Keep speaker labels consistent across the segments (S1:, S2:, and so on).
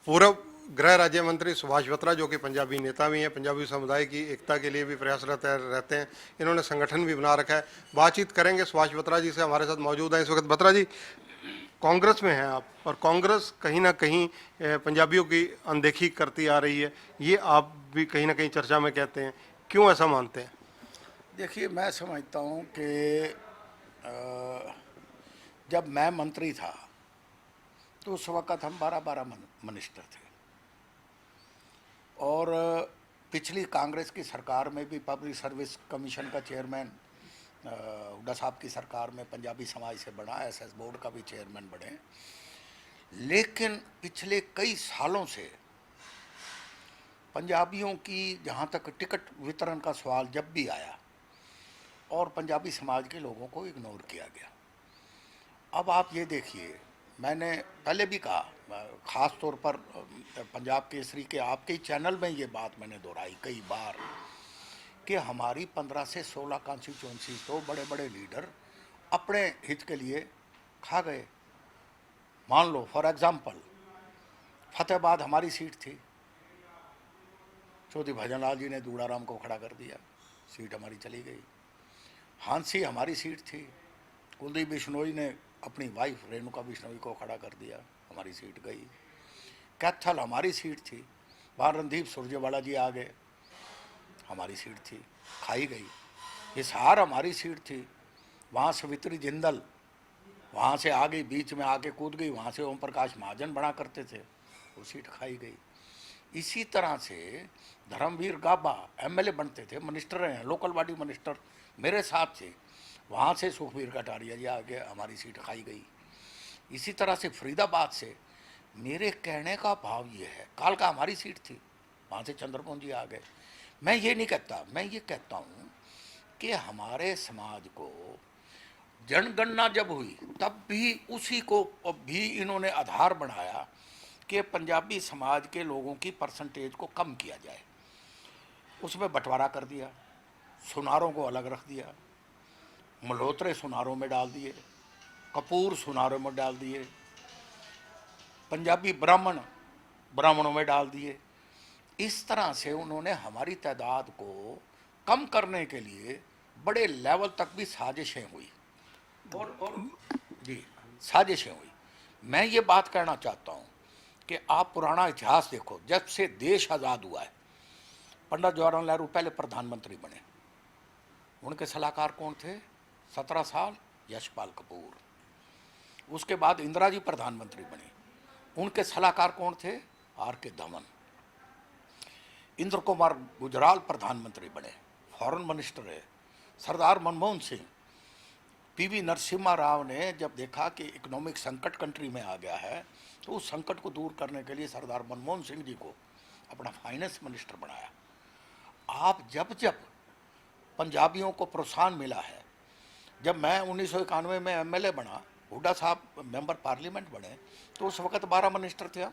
S1: पूर्व गृह राज्य मंत्री सुभाष बत्रा, जो कि पंजाबी नेता भी हैं, पंजाबी समुदाय की एकता के लिए भी प्रयासरत रहते हैं, इन्होंने संगठन भी बना रखा है। बातचीत करेंगे सुभाष बत्रा जी से, हमारे साथ मौजूद हैं इस वक्त। बत्रा जी, कांग्रेस में हैं आप, और कांग्रेस कहीं ना कहीं पंजाबियों की अनदेखी करती आ रही है, ये आप भी कहीं ना कहीं चर्चा में कहते हैं, क्यों ऐसा मानते हैं?
S2: देखिए, मैं समझता हूँ कि जब मैं मंत्री था तो उस वक़्त हम 12-12 मिनिस्टर थे, और पिछली कांग्रेस की सरकार में भी पब्लिक सर्विस कमीशन का चेयरमैन हुड्डा साहब की सरकार में पंजाबी समाज से बना, एसएस बोर्ड का भी चेयरमैन बने। लेकिन पिछले कई सालों से पंजाबियों की जहाँ तक टिकट वितरण का सवाल जब भी आया, और पंजाबी समाज के लोगों को इग्नोर किया गया। अब आप ये देखिए, मैंने पहले भी कहा, ख़ास तौर पर पंजाब केसरी के आपके चैनल में ये बात मैंने दोहराई कई बार कि हमारी 15 से 16 कॉन्स्टिट्यूंसी तो बड़े बड़े लीडर अपने हित के लिए खा गए। मान लो फॉर एग्ज़ाम्पल, फतेहाबाद हमारी सीट थी, चौधरी भजनलाल जी ने दूड़ाराम को खड़ा कर दिया, सीट हमारी चली गई। हांसी हमारी सीट थी, कुलदीप बिश्नोई ने अपनी वाइफ रेणुका बिश्नोई को खड़ा कर दिया, हमारी सीट गई। कैथल हमारी सीट थी, वहाँ रणदीप सुरजेवाला जी आ गए, हमारी सीट थी, खाई गई। हिसार हमारी सीट थी, वहाँ सवित्री जिंदल वहाँ से आ गई, बीच में आके कूद गई, वहाँ से ओम प्रकाश महाजन बना करते थे, वो सीट खाई गई। इसी तरह से धर्मवीर गाबा एमएलए बनते थे, मिनिस्टर रहे, लोकल बॉडी मिनिस्टर मेरे साथ थे, वहाँ से सुखबीर कटारिया जी आ गए, हमारी सीट खाई गई। इसी तरह से फरीदाबाद से, मेरे कहने का भाव ये है, कालका हमारी सीट थी, वहाँ से चंद्रमोहन जी आ गए। मैं ये नहीं कहता, मैं ये कहता हूँ कि हमारे समाज को जनगणना जब हुई तब भी उसी को भी इन्होंने आधार बनाया कि पंजाबी समाज के लोगों की परसेंटेज को कम किया जाए। उसमें बंटवारा कर दिया, सुनारों को अलग रख दिया, मल्होत्रे सुनारों में डाल दिए, कपूर सुनारों में डाल दिए, पंजाबी ब्राह्मण ब्राह्मणों में डाल दिए। इस तरह से उन्होंने हमारी तादाद को कम करने के लिए बड़े लेवल तक भी साजिशें हुई, और जी, साजिशें हुई। मैं ये बात कहना चाहता हूँ कि आप पुराना इतिहास देखो, जब से देश आज़ाद हुआ है, पंडित जवाहरलाल नेहरू पहले प्रधानमंत्री बने, उनके सलाहकार कौन थे? 17 साल यशपाल कपूर। उसके बाद इंदिरा जी प्रधानमंत्री बनी, उनके सलाहकार कौन थे? आर के धवन। इंद्र कुमार गुजराल प्रधानमंत्री बने, फॉरेन मिनिस्टर है। सरदार मनमोहन सिंह, पीवी नरसिम्हा राव ने जब देखा कि इकोनॉमिक संकट कंट्री में आ गया है, तो उस संकट को दूर करने के लिए सरदार मनमोहन सिंह जी को अपना फाइनेंस मिनिस्टर बनाया। आप जब जब पंजाबियों को प्रोत्साहन मिला है, जब मैं 1991 में एमएलए बना, हुड्डा साहब मेंबर पार्लियामेंट बने, तो उस वक्त 12 मिनिस्टर थे हम,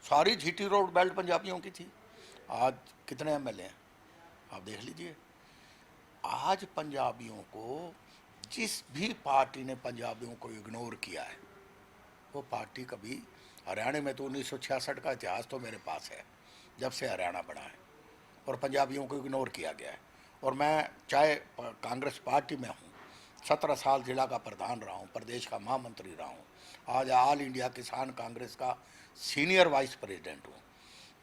S2: सारी जीटी रोड बेल्ट पंजाबियों की थी। आज कितने एमएलए हैं आप देख लीजिए। आज पंजाबियों को, जिस भी पार्टी ने पंजाबियों को इग्नोर किया है, वो पार्टी कभी, हरियाणा में तो 1966 का इतिहास तो मेरे पास है, जब से हरियाणा बना है, और पंजाबियों को इग्नोर किया गया है। और मैं चाहे कांग्रेस पार्टी में हूँ, 17 साल जिला का प्रधान रहा हूँ, प्रदेश का महामंत्री रहा हूँ, आज ऑल इंडिया किसान कांग्रेस का सीनियर वाइस प्रेसिडेंट हूँ।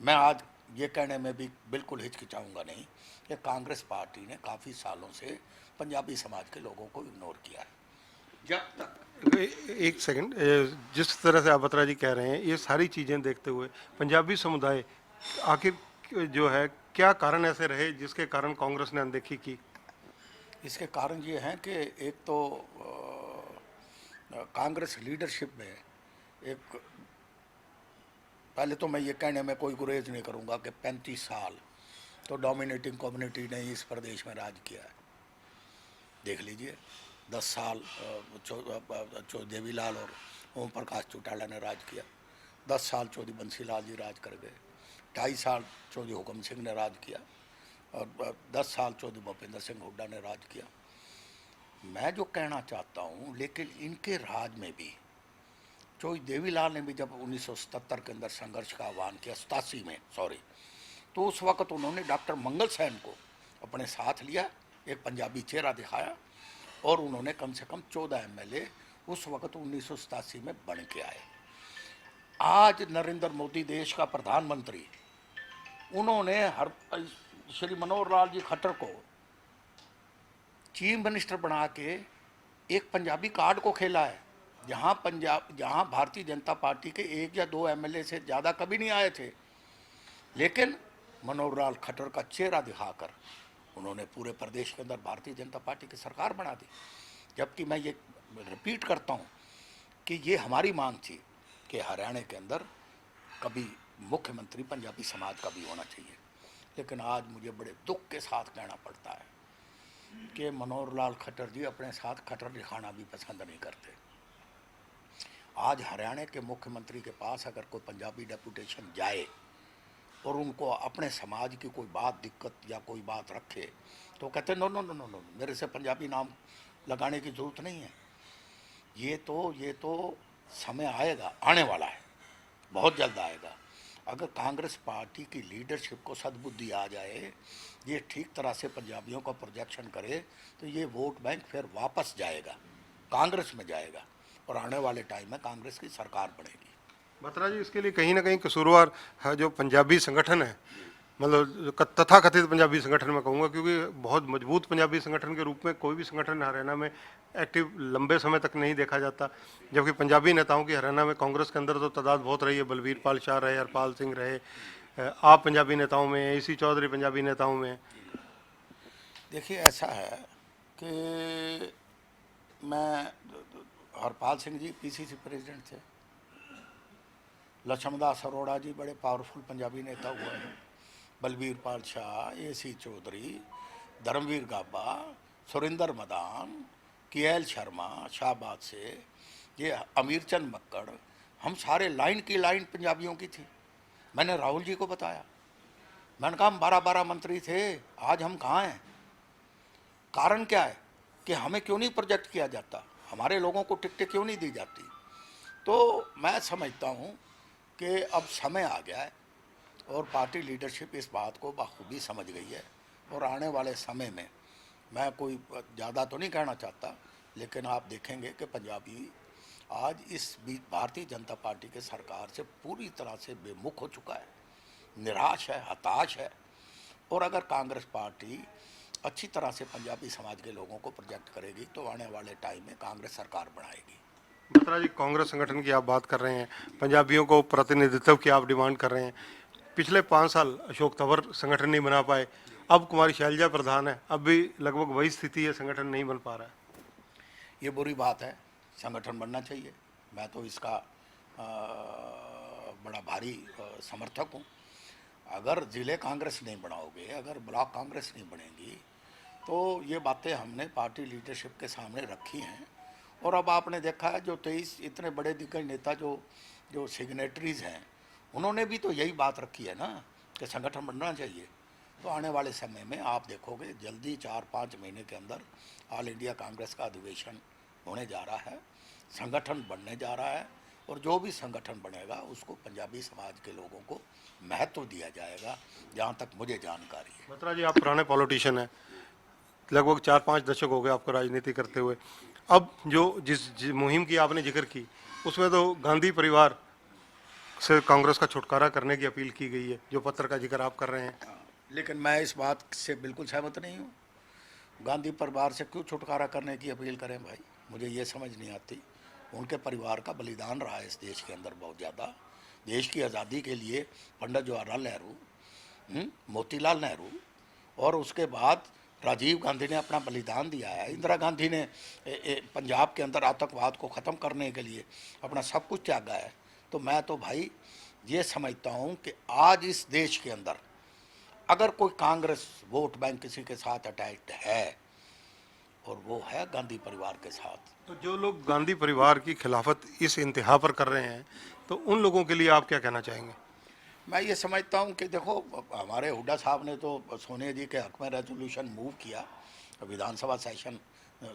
S2: मैं आज ये कहने में भी बिल्कुल हिचकिचाऊंगा नहीं कि कांग्रेस पार्टी ने काफ़ी सालों से पंजाबी समाज के लोगों को इग्नोर किया है। जब तक
S1: एक सेकंड, जिस तरह से आप बत्रा जी कह रहे हैं, ये सारी चीज़ें देखते हुए पंजाबी समुदाय आखिर जो है, क्या कारण ऐसे रहे जिसके कारण कांग्रेस ने अनदेखी की?
S2: इसके कारण ये हैं कि एक तो कांग्रेस लीडरशिप में एक, पहले तो मैं ये कहने में कोई गुरेज नहीं करूँगा कि 35 साल तो डोमिनेटिंग कम्युनिटी ने इस प्रदेश में राज किया है। देख लीजिए, 10 साल देवीलाल और ओम प्रकाश चौटाला ने राज किया, 10 साल चौधरी बंसीलाल जी राज कर गए, 2.5 साल चौधरी हुक्म सिंह ने राज किया, और 10 साल चौधरी भूपेंद्र सिंह हुड्डा ने राज किया। मैं जो कहना चाहता हूँ, लेकिन इनके राज में भी चोई देवीलाल ने भी जब 1977 के अंदर संघर्ष का आह्वान किया, 87 में सॉरी, तो उस वक्त उन्होंने डॉक्टर मंगल सेन को अपने साथ लिया, एक पंजाबी चेहरा दिखाया, और उन्होंने कम से कम 14 MLA उस वक्त 1987 में बन के आए। आज नरेंद्र मोदी देश का प्रधानमंत्री, उन्होंने श्री मनोहर लाल जी खट्टर को चीफ मिनिस्टर बना के एक पंजाबी कार्ड को खेला है, जहां भारतीय जनता पार्टी के 1 या 2 MLA से ज़्यादा कभी नहीं आए थे, लेकिन मनोहर लाल खट्टर का चेहरा दिखाकर उन्होंने पूरे प्रदेश के अंदर भारतीय जनता पार्टी की सरकार बना दी। जबकि मैं ये रिपीट करता हूँ कि ये हमारी मांग थी कि हरियाणा के अंदर कभी मुख्यमंत्री पंजाबी समाज का भी होना चाहिए, लेकिन आज मुझे बड़े दुख के साथ कहना पड़ता है कि मनोहर लाल खट्टर जी अपने साथ खट्टर दिखाना भी पसंद नहीं करते। आज हरियाणा के मुख्यमंत्री के पास अगर कोई पंजाबी डेपुटेशन जाए और उनको अपने समाज की कोई बात दिक्कत या कोई बात रखे, तो कहते no no no no no, मेरे से पंजाबी नाम लगाने की ज़रूरत नहीं है। ये तो समय आएगा, आने वाला है, बहुत जल्द आएगा। अगर कांग्रेस पार्टी की लीडरशिप को सद्बुद्धि आ जाए, ये ठीक तरह से पंजाबियों का प्रोजेक्शन करे, तो ये वोट बैंक फिर वापस जाएगा, कांग्रेस में जाएगा, और आने वाले टाइम में कांग्रेस की सरकार बनेगी।
S1: बत्रा जी, इसके लिए कहीं ना कहीं कसूरवार है जो पंजाबी संगठन है, मतलब तथाकथित पंजाबी संगठन मैं कहूँगा, क्योंकि बहुत मजबूत पंजाबी संगठन के रूप में कोई भी संगठन हरियाणा में एक्टिव लंबे समय तक नहीं देखा जाता, जबकि पंजाबी नेताओं की हरियाणा में कांग्रेस के अंदर तो तादाद बहुत रही है। बलवीर पाल शाह रहे, हरपाल सिंह रहे, आप पंजाबी नेताओं में, AC चौधरी पंजाबी नेताओं में।
S2: देखिए, ऐसा है कि मैं, हरपाल सिंह जी PCC प्रेसिडेंट थे, लक्ष्मणदास अरोड़ा जी बड़े पावरफुल पंजाबी नेता हुए हैं, बलवीर पाल शाह, AC चौधरी, धर्मवीर गाबा, सुरिंदर मदान, KL शर्मा, शाहबाद से, ये अमीरचंद मक्कड़, हम सारे लाइन की लाइन पंजाबियों की थी। मैंने राहुल जी को बताया, मैंने कहा हम 12-12 मंत्री थे, आज हम कहाँ हैं? कारण क्या है कि हमें क्यों नहीं प्रोजेक्ट किया जाता, हमारे लोगों को टिकटें क्यों नहीं दी जाती? तो मैं समझता हूँ कि अब समय आ गया है और पार्टी लीडरशिप इस बात को बखूबी समझ गई है, और आने वाले समय में, मैं कोई ज़्यादा तो नहीं कहना चाहता, लेकिन आप देखेंगे कि पंजाबी आज इस बीच भारतीय जनता पार्टी के सरकार से पूरी तरह से बेमुख हो चुका है, निराश है, हताश है। और अगर कांग्रेस पार्टी अच्छी तरह से पंजाबी समाज के लोगों को प्रोजेक्ट करेगी, तो आने वाले टाइम में कांग्रेस सरकार बनाएगी।
S1: बत्रा जी, कांग्रेस संगठन की आप बात कर रहे हैं, पंजाबियों को प्रतिनिधित्व की आप डिमांड कर रहे हैं। पिछले 5 साल अशोक तंवर संगठन नहीं बना पाए, अब कुमारी शैलजा प्रधान है, अब भी लगभग वही स्थिति है, संगठन नहीं बन पा रहा है।
S2: ये बुरी बात है, संगठन बनना चाहिए, मैं तो इसका बड़ा भारी समर्थक हूँ। अगर ज़िले कांग्रेस नहीं बनाओगे, अगर ब्लॉक कांग्रेस नहीं बनेगी, तो ये बातें हमने पार्टी लीडरशिप के सामने रखी हैं। और अब आपने देखा है, जो 23 इतने बड़े दिग्गज नेता जो सिग्नेटरीज हैं, उन्होंने भी तो यही बात रखी है ना कि संगठन बनना चाहिए। तो आने वाले समय में आप देखोगे, जल्दी 4-5 महीने के अंदर ऑल इंडिया कांग्रेस का अधिवेशन होने जा रहा है, संगठन बनने जा रहा है, और जो भी संगठन बनेगा उसको पंजाबी समाज के लोगों को महत्व दिया जाएगा, जहाँ तक मुझे जानकारी है।
S1: बत्रा जी, आप पुराने पॉलिटिशियन हैं, लगभग 4-5 दशक हो गए आपको राजनीति करते हुए। अब जिस मुहिम की आपने जिक्र की, उसमें तो गांधी परिवार से कांग्रेस का छुटकारा करने की अपील की गई है, जो पत्र का जिक्र आप कर रहे हैं।
S2: लेकिन मैं इस बात से बिल्कुल सहमत नहीं हूँ। गांधी परिवार से क्यों छुटकारा करने की अपील करें भाई, मुझे ये समझ नहीं आती। उनके परिवार का बलिदान रहा है इस देश के अंदर बहुत ज़्यादा। देश की आज़ादी के लिए पंडित जवाहरलाल नेहरू, मोतीलाल नेहरू, और उसके बाद राजीव गांधी ने अपना बलिदान दिया है। इंदिरा गांधी ने पंजाब के अंदर आतंकवाद को ख़त्म करने के लिए अपना सब कुछ त्यागा है। तो मैं तो भाई ये समझता हूँ कि आज इस देश के अंदर अगर कोई कांग्रेस वोट बैंक किसी के साथ अटैच्ड है, और वो है गांधी परिवार के साथ।
S1: तो जो लोग गांधी परिवार की खिलाफत इस इंतहा पर कर रहे हैं, तो उन लोगों के लिए आप क्या कहना चाहेंगे?
S2: मैं ये समझता हूँ कि देखो, हमारे हुड्डा साहब ने तो सोनिया जी के हक में रेजोल्यूशन मूव किया विधानसभा सेशन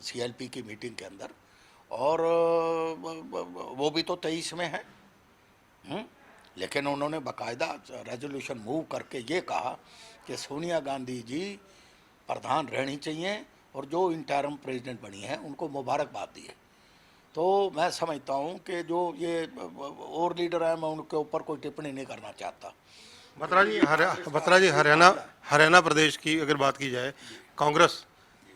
S2: CLP की मीटिंग के अंदर, और वो भी तो 23 में है। लेकिन उन्होंने बाकायदा रेजोल्यूशन मूव करके ये कहा कि सोनिया गांधी जी प्रधान रहनी चाहिए और जो इंटरिम प्रेसिडेंट बनी है उनको मुबारकबाद दी है। तो मैं समझता हूँ कि जो ये और लीडर हैं, मैं उनके ऊपर कोई टिप्पणी नहीं करना चाहता।
S1: बत्रा जी हरियाणा प्रदेश की अगर बात की जाए, कांग्रेस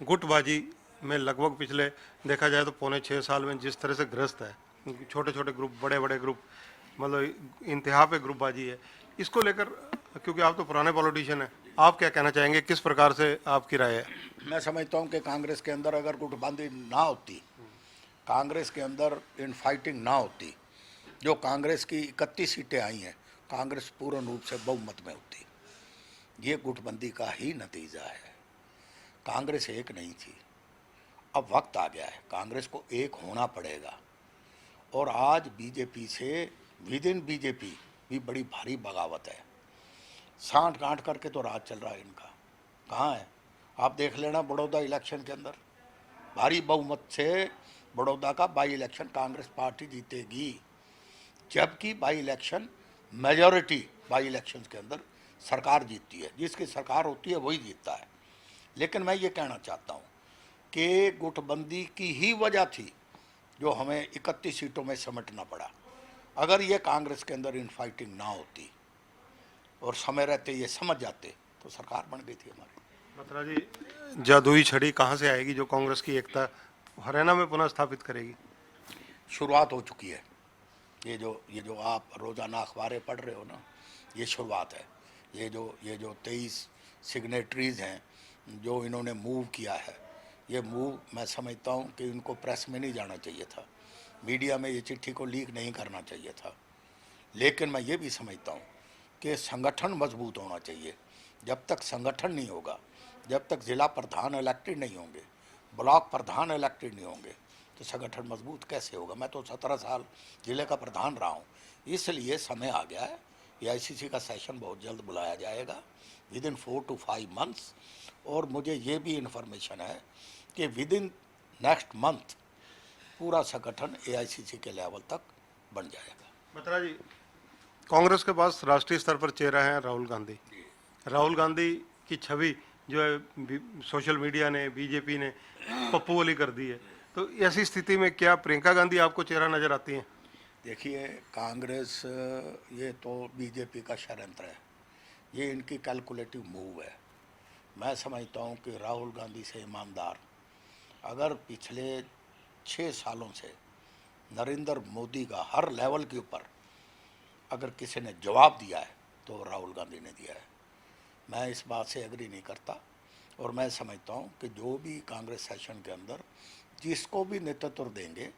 S1: गुटबाजी में लगभग पिछले देखा जाए तो पौने 6 साल में जिस तरह से ग्रस्त है, छोटे छोटे ग्रुप, बड़े बड़े ग्रुप, मतलब इंतहा पे ग्रुपबाजी है, इसको लेकर, क्योंकि आप तो पुराने पॉलिटिशियन हैं, आप क्या कहना चाहेंगे, किस प्रकार से आपकी राय है?
S2: मैं समझता हूँ कि कांग्रेस के अंदर अगर गुटबंदी ना होती, कांग्रेस के अंदर इनफाइटिंग ना होती, जो कांग्रेस की 31 सीटें आई हैं, कांग्रेस पूर्ण रूप से बहुमत में होती। ये गुटबंदी का ही नतीजा है। कांग्रेस एक नहीं थी, अब वक्त आ गया है, कांग्रेस को एक होना पड़ेगा। और आज बीजेपी से विद इन बीजेपी भी बड़ी भारी बगावत है। सांठ गांठ करके तो राज चल रहा है इनका, कहाँ है? आप देख लेना बड़ौदा इलेक्शन के अंदर भारी बहुमत से बड़ौदा का बाई इलेक्शन कांग्रेस पार्टी जीतेगी, जबकि by election majority by elections के अंदर सरकार जीतती है, जिसकी सरकार होती है वही जीतता है। लेकिन मैं ये कहना चाहता हूँ कि गुटबंदी की ही वजह थी जो हमें 31 सीटों में समेटना पड़ा। अगर ये कांग्रेस के अंदर इनफाइटिंग ना होती और समय रहते ये समझ जाते तो सरकार बन गई थी हमारी।
S1: बत्रा जी, जादुई छड़ी कहाँ से आएगी जो कांग्रेस की एकता हरियाणा में पुनः स्थापित करेगी?
S2: शुरुआत हो चुकी है। ये जो आप रोज़ाना अखबारें पढ़ रहे हो ना, ये शुरुआत है। ये जो 23 सिग्नेटरीज हैं जो इन्होंने मूव किया है, ये मूव मैं समझता हूँ कि इनको प्रेस में नहीं जाना चाहिए था, मीडिया में ये चिट्ठी को लीक नहीं करना चाहिए था। लेकिन मैं ये भी समझता हूँ कि संगठन मजबूत होना चाहिए। जब तक संगठन नहीं होगा, जब तक जिला प्रधान इलेक्टेड नहीं होंगे, ब्लॉक प्रधान इलेक्टेड नहीं होंगे, तो संगठन मजबूत कैसे होगा? मैं तो 17 साल जिले का प्रधान रहा हूँ। इसलिए समय आ गया है, AICC का सेशन बहुत जल्द बुलाया जाएगा, विद इन 4 to 5 months। और मुझे ये भी इन्फॉर्मेशन है कि विद इन नेक्स्ट मंथ पूरा संगठन AICC के लेवल तक बन जाएगा।
S1: बत्रा जी, कांग्रेस के पास राष्ट्रीय स्तर पर चेहरा है राहुल गांधी। राहुल गांधी की छवि जो है सोशल मीडिया ने, बीजेपी ने पप्पू वाली कर दी है, तो ऐसी स्थिति में क्या प्रियंका गांधी आपको चेहरा नजर आती हैं?
S2: देखिए, कांग्रेस ये तो बीजेपी का षड्यंत्र है, ये इनकी कैलकुलेटिव मूव है। मैं समझता हूँ कि राहुल गांधी से ईमानदार अगर पिछले 6 सालों से नरेंद्र मोदी का हर लेवल के ऊपर अगर किसी ने जवाब दिया है तो राहुल गांधी ने दिया है। मैं इस बात से एग्री नहीं करता। और मैं समझता हूँ कि जो भी कांग्रेस सेशन के अंदर जिसको भी नेतृत्व देंगे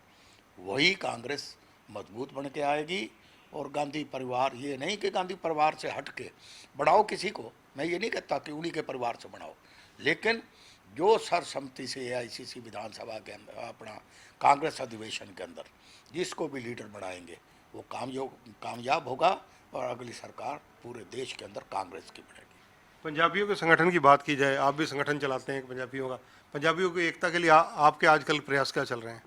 S2: वही कांग्रेस मजबूत बन के आएगी। और गांधी परिवार, ये नहीं कि गांधी परिवार से हट के बढ़ाओ किसी को, मैं ये नहीं कहता कि उन्हीं के परिवार से बढ़ाओ, लेकिन जो सर्वसम्मति से AICC विधानसभा के अंदर अपना कांग्रेस अधिवेशन के अंदर जिसको भी लीडर बनाएंगे वो कामयाब होगा और अगली सरकार पूरे देश के अंदर कांग्रेस की बनेगी।
S1: पंजाबियों के संगठन की बात की जाए, आप भी संगठन चलाते हैं पंजाबियों का, पंजाबियों की एकता के लिए आपके आजकल प्रयास क्या चल रहे हैं?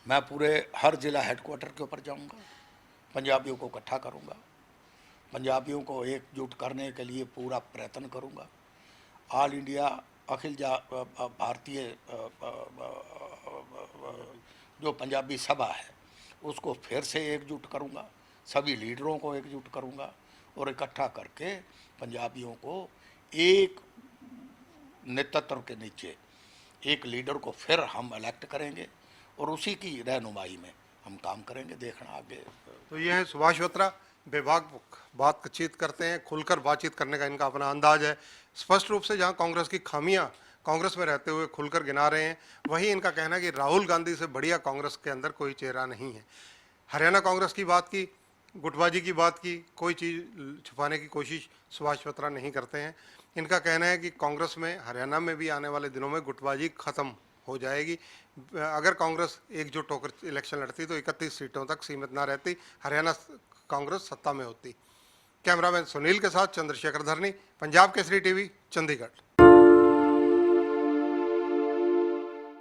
S2: मैं पूरे हर जिला हेडक्वार्टर के ऊपर जाऊंगा, पंजाबियों को इकट्ठा करूंगा, पंजाबियों को एकजुट करने के लिए पूरा प्रयत्न करूंगा। ऑल इंडिया अखिल भारतीय जो पंजाबी सभा है उसको फिर से एकजुट करूंगा, सभी लीडरों को एकजुट करूंगा और इकट्ठा करके पंजाबियों को एक नेतृत्व के नीचे एक लीडर को फिर हम इलेक्ट करेंगे और उसी की रहनुमाई में हम काम करेंगे। देखना आगे।
S1: तो ये है सुभाष बत्रा, बेबाक बातचीत करते हैं, खुलकर बातचीत करने का इनका अपना अंदाज है। स्पष्ट रूप से जहां कांग्रेस की खामियां कांग्रेस में रहते हुए खुलकर गिना रहे हैं, वहीं इनका कहना है कि राहुल गांधी से बढ़िया कांग्रेस के अंदर कोई चेहरा नहीं है। हरियाणा कांग्रेस की बात की, गुटबाजी की बात की, कोई चीज़ छुपाने की कोशिश सुभाष बत्रा नहीं करते हैं। इनका कहना है कि कांग्रेस में हरियाणा में भी आने वाले दिनों में गुटबाजी खत्म हो जाएगी। अगर कांग्रेस एकजुट होकर इलेक्शन लड़ती तो 31 सीटों तक सीमित ना रहती, हरियाणा कांग्रेस सत्ता में होती। कैमरामैन सुनील के साथ चंद्रशेखर धरनी, पंजाब केसरी टीवी, चंडीगढ़।